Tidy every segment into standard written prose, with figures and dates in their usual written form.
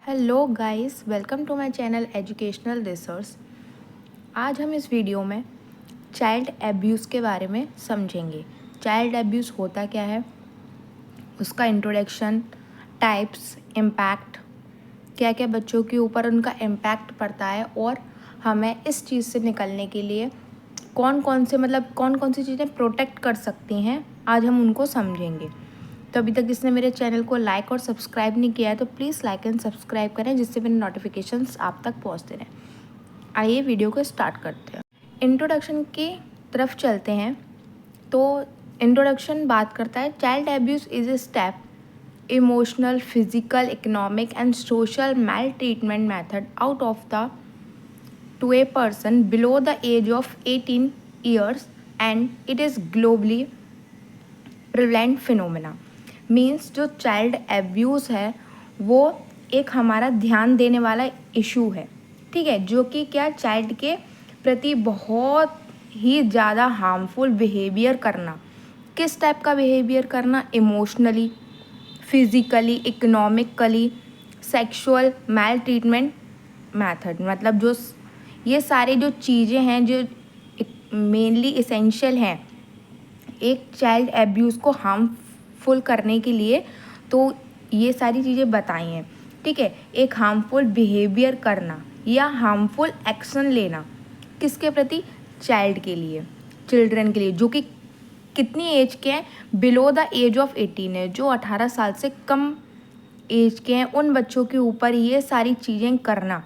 Hello guys, welcome to my channel educational resource. आज हम इस वीडियो में चाइल्ड एब्यूज़ के बारे में समझेंगे। चाइल्ड एब्यूज़ होता क्या है, उसका इंट्रोडक्शन, टाइप्स, इम्पैक्ट, क्या क्या बच्चों के ऊपर उनका इम्पैक्ट पड़ता है और हमें इस चीज़ से निकलने के लिए कौन कौन सी चीज़ें प्रोटेक्ट कर सकती हैं, आज हम उनको समझेंगे। तो अभी तक जिसने मेरे चैनल को लाइक और सब्सक्राइब नहीं किया है तो प्लीज़ लाइक एंड सब्सक्राइब करें, जिससे मेरे नोटिफिकेशंस आप तक पहुंचते रहें। आइए वीडियो को स्टार्ट करते हैं। इंट्रोडक्शन की तरफ चलते हैं। तो इंट्रोडक्शन बात करता है child abuse is a step emotional, physical, economic and social maltreatment method out of the to a person below the age of 18 years, and it is globally prevalent phenomena। Means जो child abuse है वो एक हमारा ध्यान देने वाला issue है, ठीक है, जो कि क्या चाइल्ड के प्रति बहुत ही ज़्यादा हार्मफुल बिहेवियर करना। किस टाइप का बिहेवियर करना? इमोशनली, फिज़िकली, इकोनॉमिकली, सेक्सुअल मैल ट्रीटमेंट मैथड। मतलब जो ये सारी जो चीज़ें हैं जो मेनली इसेंशियल हैं एक चाइल्ड एब्यूज़ को हार्मफुल करने के लिए, तो ये सारी चीज़ें बताई हैं, ठीक है। एक हार्मफुल बिहेवियर करना या हार्मफुल एक्शन लेना किसके प्रति? चाइल्ड के लिए, चिल्ड्रन के लिए, जो कि कितनी एज के हैं? बिलो द एज ऑफ 18 है, जो 18 साल से कम एज के हैं, उन बच्चों के ऊपर ये सारी चीज़ें करना,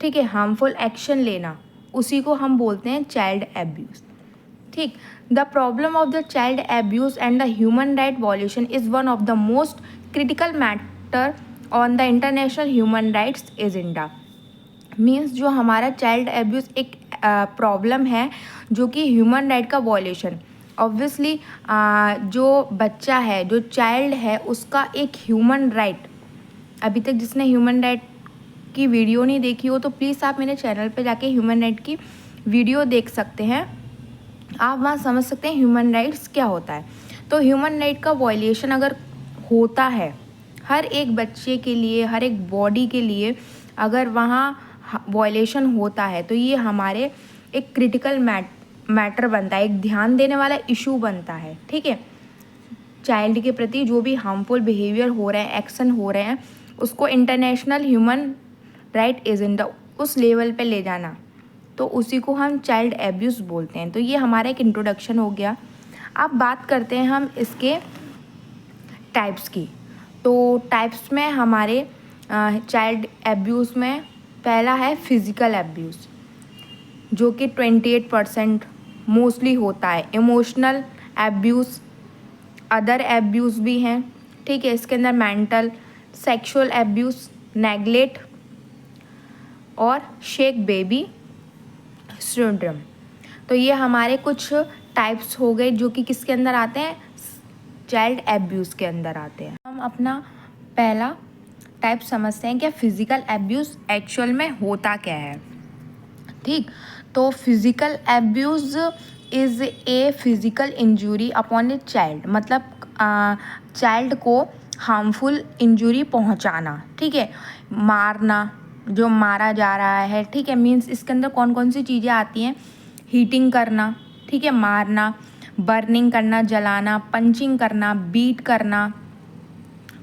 ठीक है, हार्मफुल एक्शन लेना, उसी को हम बोलते हैं चाइल्ड एब्यूज़, ठीक। The problem of the child abuse and the human right violation is one of the most critical matter on the international human rights agenda. Means जो हमारा चाइल्ड एब्यूज़ एक प्रॉब्लम है जो कि ह्यूमन राइट का violation, obviously जो बच्चा है, जो चाइल्ड है, उसका एक ह्यूमन राइट, अभी तक जिसने ह्यूमन राइट की वीडियो नहीं देखी हो तो प्लीज़ आप मेरे चैनल पे जाके ह्यूमन राइट की वीडियो देख सकते हैं, आप वहाँ समझ सकते हैं ह्यूमन राइट्स क्या होता है। तो ह्यूमन राइट का वॉल्यूशन अगर होता है हर एक बच्चे के लिए, हर एक बॉडी के लिए, अगर वहाँ वॉल्यूशन होता है तो ये हमारे एक क्रिटिकल मैटर बनता है, एक ध्यान देने वाला इशू बनता है, ठीक है। चाइल्ड के प्रति जो भी हार्मफुल बिहेवियर हो रहे हैं, एक्शन हो रहे हैं, उसको इंटरनेशनल ह्यूमन राइट एजेंडा उस लेवल पे ले जाना, तो उसी को हम चाइल्ड एब्यूज़ बोलते हैं। तो ये हमारा एक इंट्रोडक्शन हो गया। अब बात करते हैं हम इसके टाइप्स की। तो टाइप्स में हमारे चाइल्ड एब्यूज़ में पहला है फिज़िकल एब्यूज़, जो कि 28% मोस्टली होता है। इमोशनल एब्यूज़, अदर एब्यूज़ भी हैं, ठीक है। इसके अंदर मेंटल, सेक्सुअल एब्यूज़, नेगलेक्ट और शेक बेबी सिंड्रोम। तो ये हमारे कुछ टाइप्स हो गए जो कि किसके अंदर आते हैं? चाइल्ड एब्यूज़ के अंदर आते हैं। हम अपना पहला टाइप समझते हैं कि फिज़िकल एब्यूज़ एक्चुअल में होता क्या है, ठीक। तो physical abuse is A physical injury upon A child, मतलब चाइल्ड को हार्मफुल इंजरी पहुंचाना, ठीक है, मारना, जो मारा जा रहा है, ठीक है। मीन्स इसके अंदर कौन कौन सी चीज़ें आती हैं? हीटिंग करना, ठीक है, मारना, बर्निंग करना, जलाना, पंचिंग करना, बीट करना,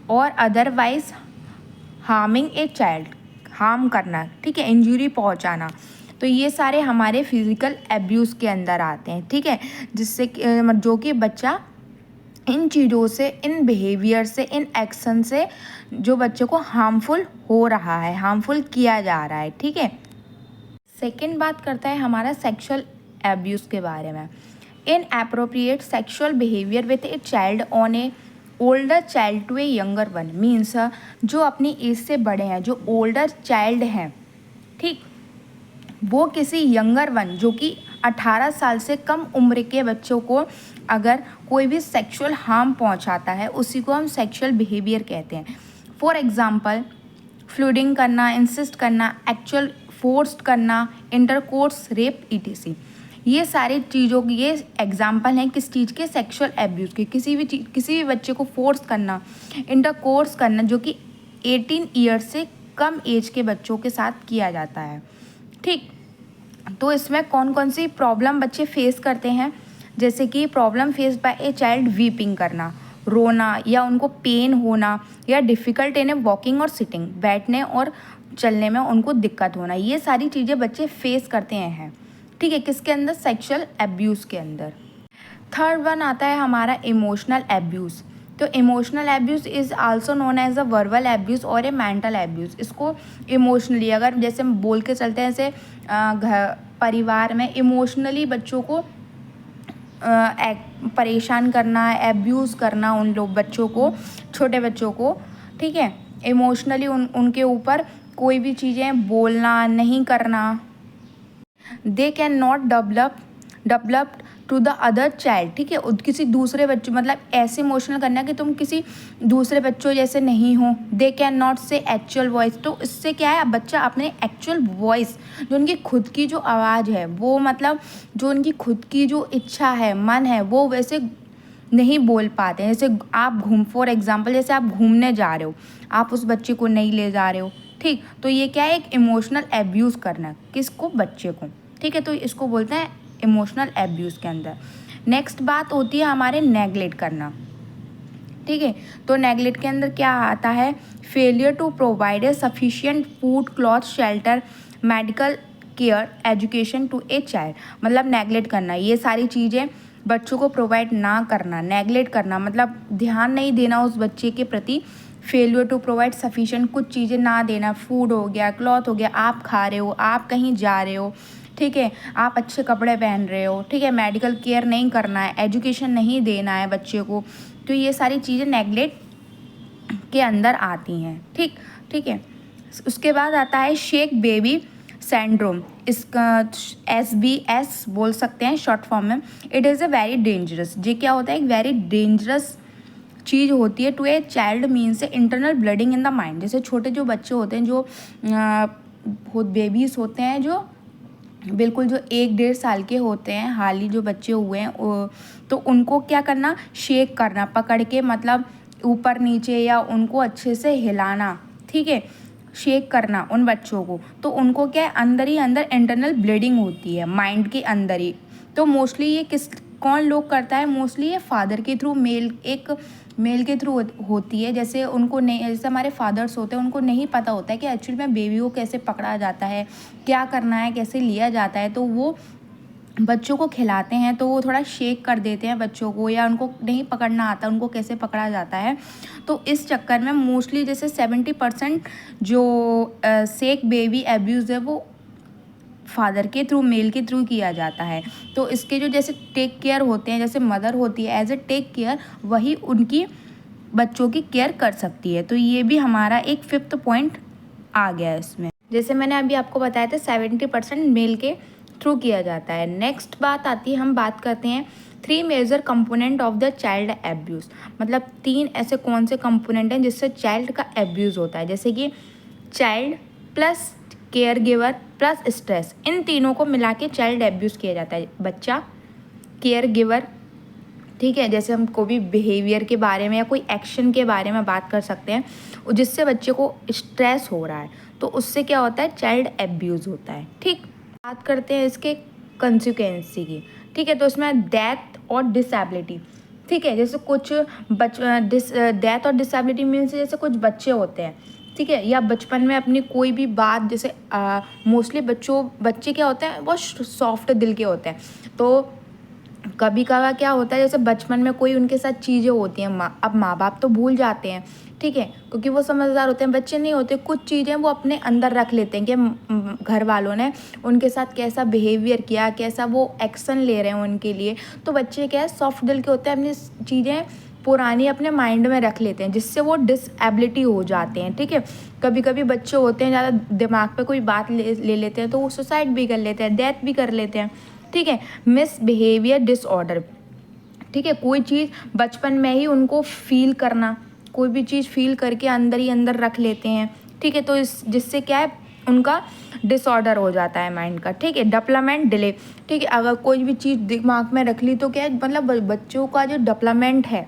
और otherwise harming a child, harm करना, ठीक है, इंजरी पहुंचाना। तो ये सारे हमारे फिज़िकल एब्यूज़ के अंदर आते हैं, ठीक है, जिससे जो कि बच्चा इन चीज़ों से, इन बिहेवियर से, इन एक्शन से जो बच्चे को हार्मफुल हो रहा है, हार्मफुल किया जा रहा है, ठीक है। सेकंड बात करता है हमारा सेक्सुअल एब्यूज़ के बारे में। Inappropriate sexual behaviour with a child on a older child to a younger one. Means जो अपनी एज से बड़े हैं, जो ओल्डर चाइल्ड हैं, ठीक, वो किसी यंगर वन, जो कि 18 साल से कम उम्र के बच्चों को अगर कोई भी सेक्सुअल हार्म पहुंचाता है, उसी को हम सेक्सुअल बिहेवियर कहते हैं। फॉर एग्जांपल, फ्लूडिंग करना, इंसिस्ट करना, एक्चुअल फोर्स्ड करना, इंटरकोर्स, रेप, ईटीसी। ये सारी चीज़ों की ये एग्जाम्पल हैं किस चीज़ के? सेक्सुअल एब्यूज़ के। किसी भी बच्चे को फोर्स करना, इंटरकोर्स करना, जो कि 18 ईयर्स से कम एज के बच्चों के साथ किया जाता है। ठीक, तो इसमें कौन कौन सी प्रॉब्लम बच्चे फेस करते हैं, जैसे कि problem face by a child weeping करना, रोना या उनको पेन होना, या डिफ़िकल्ट इन वॉकिंग और सिटिंग, बैठने और चलने में उनको दिक्कत होना, ये सारी चीज़ें बच्चे फेस करते हैं। ठीक है, किसके अंदर? सेक्सुअल एब्यूज़ के अंदर। थर्ड वन आता है हमारा इमोशनल एब्यूज़। तो emotional abuse is also known as a verbal abuse और ए मेंटल एब्यूज़। इसको इमोशनली, अगर जैसे हम बोल के चलते हैं, जैसे घर परिवार में इमोशनली बच्चों को परेशान करना, एब्यूज़ करना उन लोग बच्चों को, छोटे बच्चों को। ठीक है, इमोशनली उनके ऊपर कोई भी चीज़ें बोलना नहीं करना। They can not develop to the other child. ठीक है, किसी दूसरे बच्चों, मतलब ऐसे इमोशनल करना कि तुम किसी दूसरे बच्चों जैसे नहीं हो। दे कैन नॉट से एक्चुअल वॉइस। तो इससे क्या है, बच्चा अपने एक्चुअल वॉइस, जो उनकी खुद की जो आवाज़ है, वो मतलब जो उनकी खुद की जो इच्छा है, मन है, वो वैसे नहीं बोल पाते हैं। जैसे आप फॉर एग्जाम्पल जैसे आप घूमने जा रहे हो, आप उस बच्चे को नहीं ले जा रहे हो। ठीक, तो ये क्या है, एक इमोशनल एब्यूज़ करना, किसको? बच्चे को। ठीक है, तो इसको बोलते हैं इमोशनल एब्यूज़ के अंदर। नेक्स्ट बात होती है हमारे नेगलेक्ट करना। ठीक है, तो नेगलेक्ट के अंदर क्या आता है? Failure to provide a sufficient food, cloth, shelter, medical care, education to a child. मतलब नेगलेक्ट करना, ये सारी चीज़ें बच्चों को प्रोवाइड ना करना। नेगलेक्ट करना मतलब ध्यान नहीं देना उस बच्चे के प्रति। फेलियर टू प्रोवाइड सफिशिएंट, कुछ चीज़ें ना देना, फूड हो गया, क्लॉथ हो गया, आप खा रहे हो, आप कहीं जा रहे हो, ठीक है, आप अच्छे कपड़े पहन रहे हो, ठीक है, मेडिकल केयर नहीं करना है, एजुकेशन नहीं देना है बच्चे को, तो ये सारी चीज़ें नेगलेक्ट के अंदर आती हैं। ठीक है। उसके बाद आता है शेक बेबी सिंड्रोम। इसका SBS बोल सकते हैं शॉर्ट फॉर्म में। It is a very dangerous. ये क्या होता है? एक वेरी डेंजरस चीज़ होती है to a child, means internal bleeding in the mind. जैसे छोटे जो बच्चे होते हैं, जो बेबीज़ होते हैं, जो बिल्कुल जो 1-1.5 साल के होते हैं, हाल ही जो बच्चे हुए हैं, तो उनको क्या करना? शेक करना, पकड़ के, मतलब ऊपर नीचे, या उनको अच्छे से हिलाना। ठीक है, शेक करना उन बच्चों को। तो उनको क्या है, अंदर ही अंदर इंटरनल ब्लीडिंग होती है, माइंड के अंदर ही। तो मोस्टली ये कौन लोग करता है? मोस्टली ये फादर के थ्रू, मेल के थ्रू होती है। जैसे उनको नहीं, जैसे हमारे फादर्स होते हैं, उनको नहीं पता होता है कि एक्चुअली में बेबी को कैसे पकड़ा जाता है, क्या करना है, कैसे लिया जाता है। तो वो बच्चों को खिलाते हैं, तो वो थोड़ा शेक कर देते हैं बच्चों को, या उनको नहीं पकड़ना आता उनको कैसे पकड़ा जाता है। तो इस चक्कर में मोस्टली जैसे 70% जो शेक बेबी एब्यूज़ है, वो फादर के थ्रू, मेल के थ्रू किया जाता है। तो इसके जो जैसे टेक केयर होते हैं, जैसे मदर होती है एज ए टेक केयर, वही उनकी बच्चों की केयर कर सकती है। तो ये भी हमारा एक 5th पॉइंट आ गया है इसमें। जैसे मैंने अभी आपको बताया था 70% मेल के थ्रू किया जाता है। नेक्स्ट बात आती है, हम बात करते हैं 3 major component of the child abuse. मतलब 3 ऐसे कौन से कंपोनेंट हैं जिससे चाइल्ड का एब्यूज़ होता है। जैसे कि child plus care giver plus stress, इन तीनों को मिला के चाइल्ड एब्यूज़ किया जाता है। बच्चा, केयर गिवर, ठीक है, जैसे हम कोई भी बिहेवियर के बारे में या कोई एक्शन के बारे में बात कर सकते हैं जिससे बच्चे को स्ट्रेस हो रहा है, तो उससे क्या होता है? चाइल्ड एब्यूज़ होता है। ठीक, बात करते हैं इसके कंसिक्वेंसी की। ठीक है, तो इसमें डेथ और डिसेबिलिटी। ठीक है, जैसे कुछ डेथ और डिसेबिलिटी मीन्स जैसे कुछ बच्चे होते हैं, ठीक है, या बचपन में अपनी कोई भी बात, जैसे मोस्टली बच्चे क्या होते हैं, बहुत सॉफ्ट दिल के होते हैं। तो कभी कभार क्या होता है, जैसे बचपन में कोई उनके साथ चीज़ें होती हैं, अब माँ बाप तो भूल जाते हैं, ठीक है, क्योंकि वो समझदार होते हैं, बच्चे नहीं होते। कुछ चीज़ें वो अपने अंदर रख लेते हैं कि घर वालों ने उनके साथ कैसा बिहेवियर किया, कैसा वो एक्शन ले रहे हैं उनके लिए। तो बच्चे क्या है, सॉफ्ट दिल के होते हैं, अपनी चीज़ें पुरानी अपने माइंड में रख लेते हैं, जिससे वो डिसेबिलिटी हो जाते हैं। ठीक है, कभी कभी बच्चे होते हैं ज़्यादा दिमाग पे कोई बात ले लेते हैं, तो वो सुसाइड भी कर लेते हैं, डेथ भी कर लेते हैं। ठीक है, मिसबिहेवियर डिसऑर्डर। ठीक है, कोई चीज़ बचपन में ही उनको फील करना, कोई भी चीज़ फील करके अंदर ही अंदर रख लेते हैं। ठीक है, तो जिससे क्या है, उनका डिसऑर्डर हो जाता है माइंड का। ठीक है, डेवलपमेंट डिले। ठीक है, अगर कोई भी चीज़ दिमाग में रख ली तो क्या है, मतलब बच्चों का जो डेवलपमेंट है,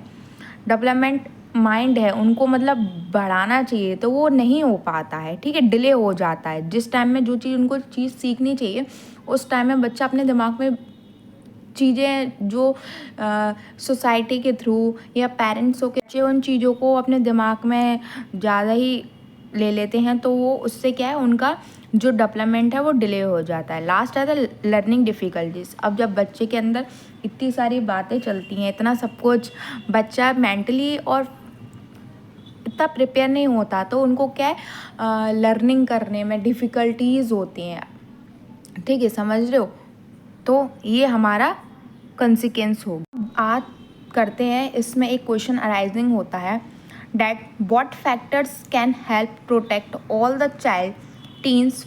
डेवलपमेंट माइंड है उनको मतलब बढ़ाना चाहिए तो वो नहीं हो पाता है, ठीक है, डिले हो जाता है। जिस टाइम में जो चीज़ उनको चीज़ सीखनी चाहिए उस टाइम में बच्चा अपने दिमाग में चीज़ें जो सोसाइटी के थ्रू या पेरेंट्सों के उन चीज़ों को अपने दिमाग में ज़्यादा ही ले लेते हैं, तो वो उससे क्या है उनका जो डेवलपमेंट है वो डिले हो जाता है। लास्ट आता है लर्निंग डिफ़िकल्टीज। अब जब बच्चे के अंदर इतनी सारी बातें चलती हैं, इतना सब कुछ, बच्चा मेंटली और इतना प्रिपेयर नहीं होता, तो उनको क्या है लर्निंग करने में डिफ़िकल्टीज होती हैं, ठीक है, समझ रहे हो। तो ये हमारा कंसिक्वेंस होगा। आज करते हैं, इसमें एक क्वेश्चन अराइजिंग होता है that what factors can help protect all the child teens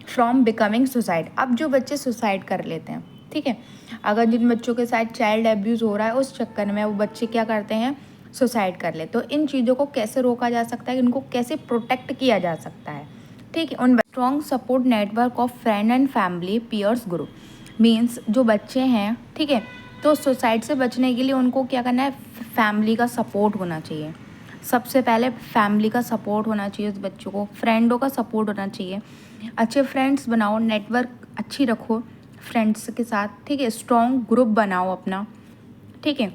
from becoming suicide. अब जो बच्चे सुसाइड कर लेते हैं, ठीक है, अगर जिन बच्चों के साथ चाइल्ड एब्यूज़ हो रहा है उस चक्कर में वो बच्चे क्या करते हैं सुसाइड कर ले, तो इन चीज़ों को कैसे रोका जा सकता है, इनको कैसे प्रोटेक्ट किया जा सकता है, ठीक है। उन strong support network of friend and family peers group means जो बच्चे हैं, ठीक है, तो सुसाइड से बचने के लिए उनको क्या करना है, फैमिली का सपोर्ट होना चाहिए। सबसे पहले फैमिली का सपोर्ट होना चाहिए उस बच्चों को, फ्रेंडों का सपोर्ट होना चाहिए। अच्छे फ्रेंड्स बनाओ, नेटवर्क अच्छी रखो फ्रेंड्स के साथ, ठीक है, स्ट्रॉन्ग ग्रुप बनाओ अपना, ठीक है।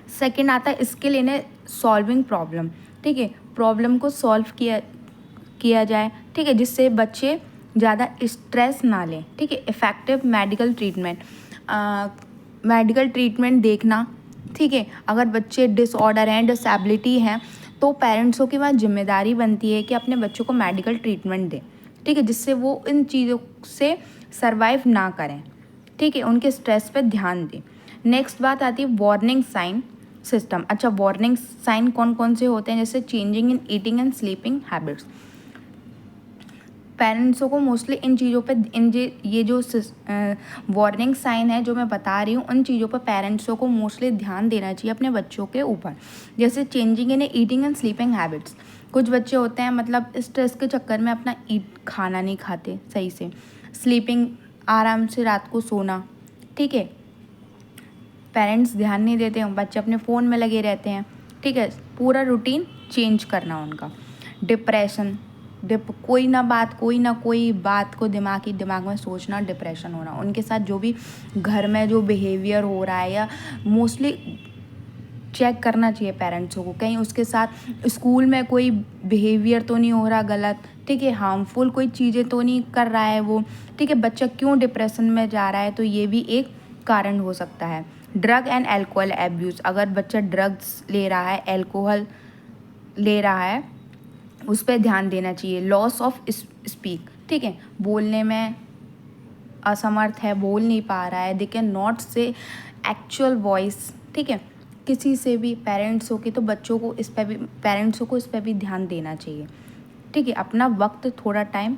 सेकंड आता है स्किल इन सॉल्विंग प्रॉब्लम, ठीक है, प्रॉब्लम को सॉल्व किया जाए, ठीक है, जिससे बच्चे ज़्यादा स्ट्रेस ना लें, ठीक है। इफ़ेक्टिव मेडिकल ट्रीटमेंट देखना, ठीक है। अगर बच्चे डिसऑर्डर हैं, डिसेबिलिटी हैं, तो पेरेंट्सों की वहाँ जिम्मेदारी बनती है कि अपने बच्चों को मेडिकल ट्रीटमेंट दें, ठीक है, जिससे वो इन चीज़ों से सरवाइव ना करें, ठीक है, उनके स्ट्रेस पे ध्यान दें। नेक्स्ट बात आती है वार्निंग साइन सिस्टम। अच्छा, वार्निंग साइन कौन कौन से होते हैं, जैसे changing in eating and sleeping habits. पेरेंट्सों को मोस्टली इन चीज़ों पे ये जो वार्निंग साइन है जो मैं बता रही हूँ, उन चीज़ों पर पेरेंट्सों को मोस्टली ध्यान देना चाहिए अपने बच्चों के ऊपर। जैसे changing in eating and sleeping habits. कुछ बच्चे होते हैं मतलब स्ट्रेस के चक्कर में अपना खाना नहीं खाते सही से, स्लीपिंग आराम से रात को सोना, ठीक है, पेरेंट्स ध्यान नहीं देते हैं, बच्चे अपने फ़ोन में लगे रहते हैं, ठीक है, पूरा रूटीन चेंज करना उनका। डिप्रेशन, कोई ना कोई बात को दिमाग में सोचना, डिप्रेशन होना, उनके साथ जो भी घर में जो बिहेवियर हो रहा है, या मोस्टली चेक करना चाहिए पेरेंट्सों को, कहीं उसके साथ स्कूल में कोई बिहेवियर तो नहीं हो रहा गलत, ठीक है, हार्मफुल कोई चीज़ें तो नहीं कर रहा है वो, ठीक है, बच्चा क्यों डिप्रेशन में जा रहा है, तो ये भी एक कारण हो सकता है। Drug and alcohol abuse. अगर बच्चा ड्रग्स ले रहा है, एल्कोहल ले रहा है, उस पर ध्यान देना चाहिए। लॉस ऑफ स्पीक, ठीक है, बोलने में असमर्थ है, बोल नहीं पा रहा है, दे कैन नॉट से एक्चुअल वॉइस, ठीक है, किसी से भी पेरेंट्सों की, तो बच्चों को इस पर भी पेरेंट्सों को इस पर भी ध्यान देना चाहिए, ठीक है। अपना वक्त थोड़ा टाइम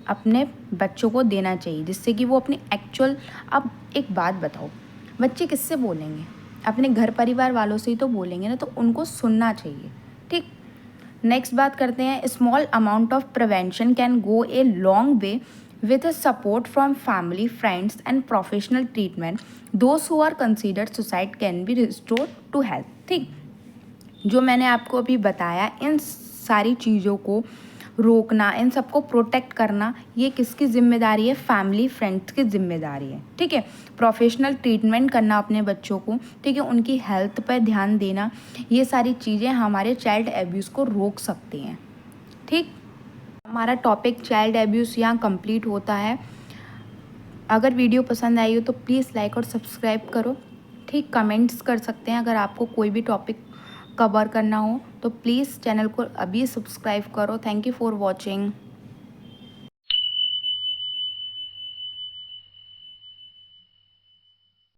अपने बच्चों को देना चाहिए, जिससे कि वो अपनी एक्चुअल। अब एक बात बताओ, बच्चे किससे बोलेंगे, अपने घर परिवार वालों से ही तो बोलेंगे ना, तो उनको सुनना चाहिए, ठीक। नेक्स्ट बात करते हैं, small amount of prevention can go a long way with support from family, friends and professional treatment. Those who are considered suicide can be restored to health, ठीक। जो मैंने आपको अभी बताया, इन सारी चीज़ों को रोकना, इन सबको प्रोटेक्ट करना, ये किसकी जिम्मेदारी है, फैमिली फ्रेंड्स की जिम्मेदारी है, ठीक है। प्रोफेशनल ट्रीटमेंट करना अपने बच्चों को, ठीक है, उनकी हेल्थ पर ध्यान देना, ये सारी चीज़ें हमारे चाइल्ड एब्यूज़ को रोक सकती हैं, ठीक। हमारा टॉपिक चाइल्ड एब्यूज़ यहाँ कंप्लीट होता है। अगर वीडियो पसंद आई हो तो प्लीज़ लाइक और सब्सक्राइब करो, ठीक। कमेंट्स कर सकते हैं अगर आपको कोई भी टॉपिक कवर करना हो तो प्लीज़ चैनल को अभी सब्सक्राइब करो। Thank you for watching.